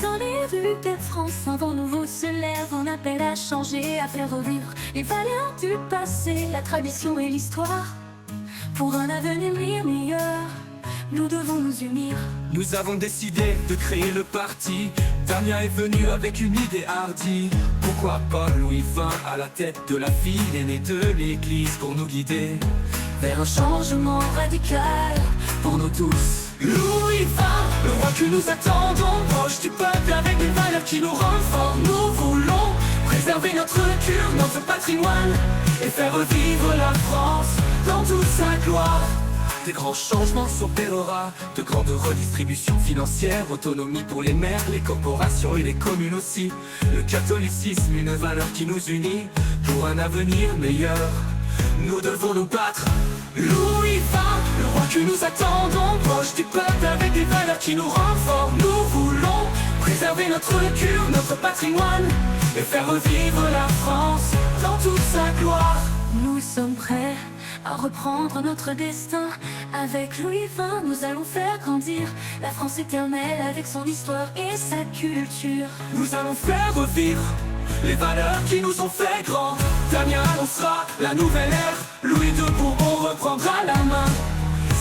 Dans les rues de France, un vent nouveau se lève, on appelle à changer, à faire revivre les valeurs du passé, la tradition et l'histoire. Pour un avenir meilleur, nous devons nous unir. Nous avons décidé de créer le parti. Damien est venu avec une idée hardie. Pourquoi pas Louis XX à la tête de la file aînée de l'église pour nous guider Vers un changement radical pour nous tous. Louis XX, le roi que nous attendons, proche du peuple avec des valeurs qui nous rendent forts. Nous voulons préserver notre culture, notre patrimoine et faire revivre la France dans toute sa gloire. Des grands changements s'opérera, de grandes redistributions financières, autonomie pour les maires, les corporations et les communes aussi. Le catholicisme, une valeur qui nous unit pour un avenir meilleur. Nous devons nous battre. Louis XX, le roi que nous attendons, proche du peuple avec des valeurs qui nous rendent forts. Nous voulons préserver notre culture, notre patrimoine et faire revivre la France dans toute sa gloire. Nous sommes prêts à reprendre notre destin. Avec Louis XX, nous allons faire grandir la France éternelle avec son histoire et sa culture. Nous allons faire revivre les valeurs qui nous ont fait grands. Damien annoncera la nouvelle ère, Louis II Bourbon reprendra la main.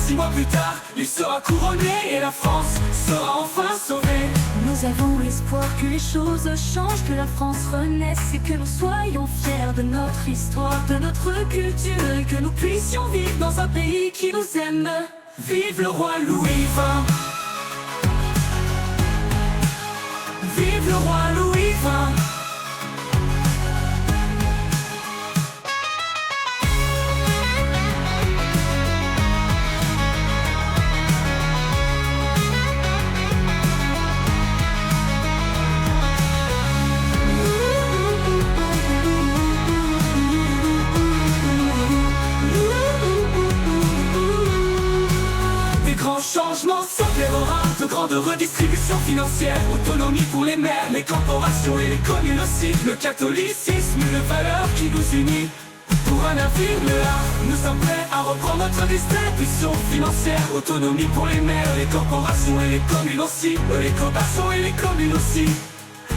6 mois plus tard, il sera couronné et la France sera enfin sauvée. Nous avons l'espoir que les choses changent, que la France renaisse et que nous soyons fiers de notre histoire, de notre culture et que nous puissions vivre dans un pays qui nous aime. Vive le roi Louis XX. Vive le roi Louis XX. Changement s'opérera, de grandes redistributions financières, autonomie pour les maires, les corporations et les communes aussi. Le catholicisme, une valeur qui nous unit pour un avenir meilleur. Nous sommes prêts à reprendre notre distribution financière, autonomie pour les maires, les corporations et les communes aussi. Les corporations et les communes aussi.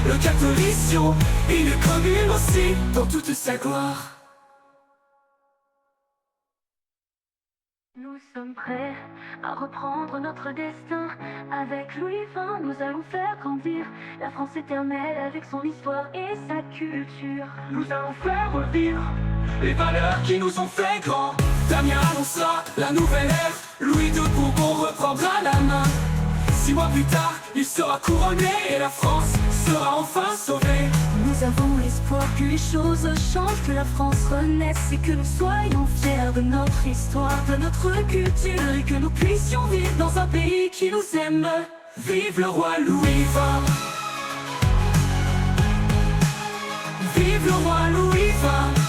Le catholicisme et les communes aussi, dans toute sa gloire. Nous sommes prêts à reprendre notre destin. Avec Louis XX, nous allons faire grandir la France éternelle avec son histoire et sa culture. Nous allons faire revivre les valeurs qui nous ont fait grands. Damien annoncera la nouvelle ère, Louis II Bourbon reprendra la main. 6 mois plus tard, il sera couronné et la France sera enfin sauvée. Nous avons l'espoir que les choses changent, que la France renaisse et que nous soyons fiers de notre histoire, de notre culture et que nous puissions vivre dans un pays qui nous aime. Vive le roi Louis XX. Vive le roi Louis XX.